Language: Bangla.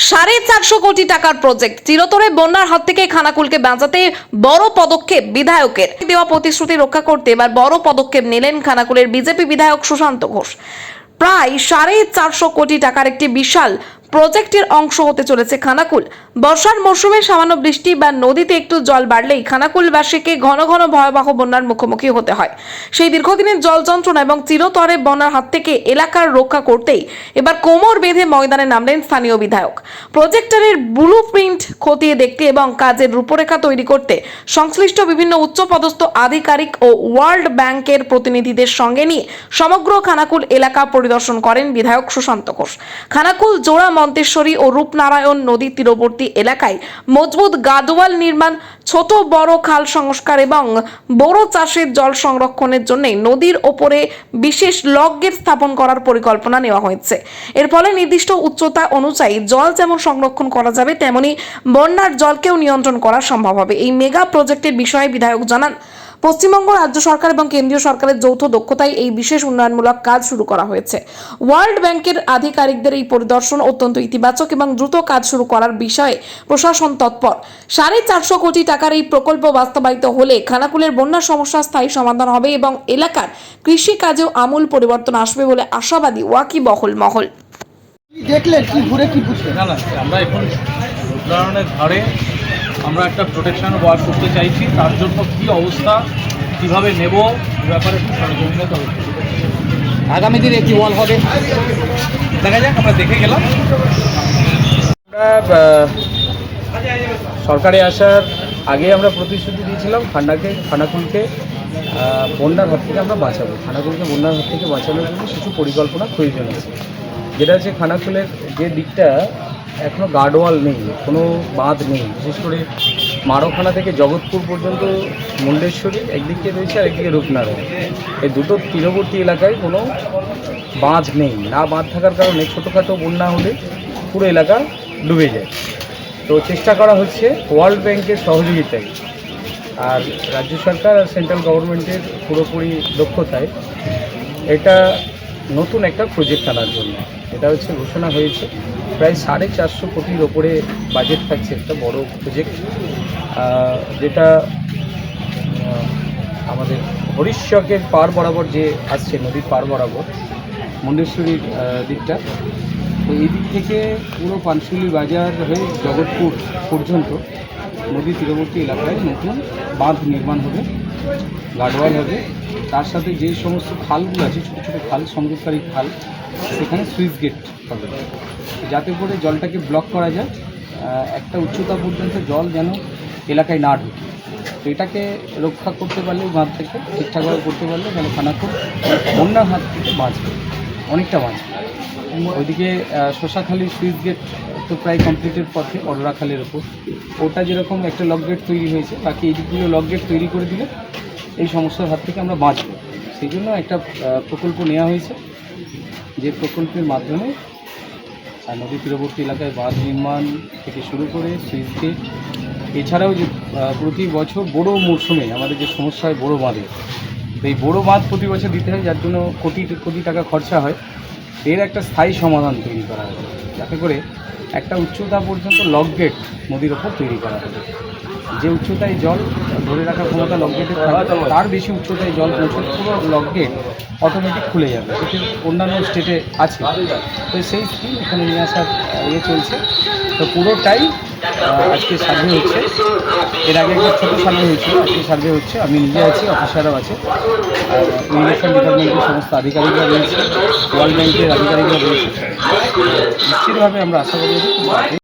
450 কোটি টাকার প্রজেক্ট চিরতরে বন্যার হাত থেকে খানাকুলকে বাঁচাতে বড় পদক্ষেপ বিধায়কের দেওয়া প্রতিশ্রুতি রক্ষা করতে এবার বড় পদক্ষেপ নিলেন খানাকুলের বিজেপি বিধায়ক সুশান্ত ঘোষ। প্রায় 450 কোটি টাকার একটি বিশাল প্রজেক্টের অংশ হতে চলেছে খানাকুল। বর্ষার মৌসুমে সামান্য বৃষ্টি বা নদীতে একটু জল বাড়লেই খানাকুলবাসীকে ঘন ঘন ভয়াবহ বন্যার মুখোমুখি হতে হয়। সেই দীর্ঘদিনের জল যন্ত্রণা এবং চিরতরে বন্যার হাত থেকে এলাকার রক্ষা করতেই এবার কোমর বেঁধে ময়দানে নামলেন স্থানীয় বিধায়ক। প্রজেক্টরের ব্লুপ্রিন্ট খতিয়ে দেখতে এবং কাজের রূপরেখা তৈরি করতে সংশ্লিষ্ট বিভিন্ন উচ্চপদস্থ আধিকারিক ও ওয়ার্ল্ড ব্যাংকের প্রতিনিধিদের সঙ্গে নিয়ে সমগ্র খানাকুল এলাকা পরিদর্শন করেন বিধায়ক সুশান্ত ঘোষ। খানাকুল জোড়া মন্তেশ্বরী ও রূপনারায়ণ নদী তীরবর্তী এলাকায় মজবুত গার্ডওয়াল নির্মাণ, ছোট বড় খাল সংস্কার এবং বড় চাষের জল সংরক্ষণের জন্য নদীর ওপরে বিশেষ লক গেট স্থাপন করার পরিকল্পনা নেওয়া হয়েছে। এর ফলে নির্দিষ্ট উচ্চতা অনুযায়ী জল যেমন সংরক্ষণ করা যাবে, তেমনি বন্যার জলকেও নিয়ন্ত্রণ করা সম্ভব হবে। এই মেগা প্রজেক্টের বিষয়ে বিধায়ক জানান, পশ্চিমবঙ্গ রাজ্য সরকার এবং কেন্দ্রীয় সরকারের যৌথ দক্ষতায় এই বিশেষ উন্নয়নমূলক কাজ শুরু করা হয়েছে। ওয়ার্ল্ড ব্যাংকের আধিকারিকদের এই পরিদর্শন অত্যন্ত ইতিবাচক এবং দ্রুত কাজ শুরু করার বিষয়ে প্রশাসন তৎপর। 450 কোটি টাকার এই প্রকল্প বাস্তবায়িত হলে খানাকুলের বন্যা সমস্যার স্থায়ী সমাধান হবে এবং এলাকার কৃষি কাজেও আমূল পরিবর্তন আসবে বলে আশাবাদী ওয়াকিবহুল মহল। দেখলেন কি ঘুরে কি বুঝলেন? না আমরা এখন উদাহরণের ধারে আমরা একটা প্রোটেকশন ওয়ার্ক করতে চাইছি। তার জন্য কি অবস্থা, কিভাবে নেব, এই ব্যাপারে একটু সরজমিনে আগামী দিনে কি ওয়াল হবে দেখা যাক। আমরা দেখে গেলাম। আমরা সরকারে আসার আগে আমরা প্রতিশ্রুতি দিয়েছিলাম খানাকুলকে বন্যার হাত থেকে আমরা বাঁচাবো। খানাকুলকে বন্যার হাত থেকে বাঁচানোর জন্য কিছু পরিকল্পনা প্রয়োজন আছে। যেটা হচ্ছে খানাকুলের যে দিকটা এখনও গার্ডওয়াল নেই, কোনো বাঁধ নেই। বিশেষ করে মারোখানা থেকে জগৎপুর পর্যন্ত মুন্ডেশ্বরী একদিকে রয়েছে আর একদিকে রূপনারায়ণ। এই দুটো তীরবর্তী এলাকায় কোনো বাঁধ নেই। না বাঁধ থাকার কারণে ছোটোখাটো বন্যা হলে পুরো এলাকা ডুবে যায়। তো চেষ্টা করা হচ্ছে ওয়ার্ল্ড ব্যাংকের সহযোগিতায় আর রাজ্য সরকার আর সেন্ট্রাল গভর্নমেন্টের পুরোপুরি দক্ষতায় এটা নতুন একটা প্রজেক্ট আনার জন্য। এটা হচ্ছে ঘোষণা হয়েছে প্রায় 450 কোটির ওপরে বাজেট থাকছে একটা বড় প্রজেক্ট, যেটা আমাদের হরিশ্বকের পার বরাবর যে আসছে, নদীর পার বরাবর মুন্ডেশ্বরীর দিকটা। তো এই দিক থেকে পুরো পানশিলি বাজার হয়ে জগৎপুর পর্যন্ত নদী তীরবর্তী এলাকায় নতুন বাঁধ নির্মাণ হবে, গার্ডওয়াল হবে। তার সাথে যে সমস্ত খালগুলো আছে, ছোটো ছোটো খাল, সংযোগকারী খাল, সেখানে সুইচ গেট হবে যাতে করে জলটাকে ব্লক করা যায়। একটা উচ্চতা পর্যন্ত জল যেন এলাকায় না ঢুকে। তো এটাকে রক্ষা করতে পারলে, বাঁধ থেকে ঠিকঠাকভাবে করতে পারলে যেন খানাকুল বন্যার হাত থেকে বাঁচবে, অনেকটা বাঁচবে। ওইদিকে শোষাখালীর সুইচ গেট তো প্রায় কমপ্লিটের পথে, অডরা খালের ওপর ওটা যেরকম একটা লক গেট তৈরি হয়েছে, বাকি এই দিকগুলো লক গেট তৈরি করে দিলে এই সমস্যার হাত থেকে আমরা বাঁচব। সেই জন্য একটা প্রকল্প নেওয়া হয়েছে, যে প্রকল্পের মাধ্যমে নদী তীরবর্তী এলাকায় বাঁধ নির্মাণ থেকে শুরু করে সুইচ গেট, এছাড়াও যে প্রতি বছর বড় মরশুমে আমাদের যে সমস্যা হয় বড় বাঁধে, এই বড় বাঁধ প্রতি বছর দিতে হয়, যার জন্য কোটি কোটি টাকা খরচা হয়। এর একটা স্থায়ী সমাধান তৈরি করা হবে, যাতে করে একটা উচ্চতা পর্যন্ত লক গেট নদীর ওপর তৈরি করা হবে। যে উচ্চতায় জল ধরে রাখার ক্ষমতা লক গেটের থাকবে, তার বেশি উচ্চতায় জল পৌঁছলে পুরো লক গেট অটোমেটিক খুলে যাবে, যেটি অন্যান্য স্টেটে আছে। তো সেই স্কিম এখানে নিয়ে আসার চলছে। তো পুরোটাই আজকে সার্ভে হচ্ছে। এর আগে একটা ছোটো সার্ভে হয়েছিল, আজকে সার্ভে হচ্ছে। আমি নিজে আছি, অফিসাররাও আছে, আর ইরিগেশন ডিপার্টমেন্টের সমস্ত আধিকারিকরা রয়েছে, ওয়ার্ল্ড ব্যাংকের আধিকারিকরা রয়েছে। নিশ্চিতভাবে আমরা আশা করি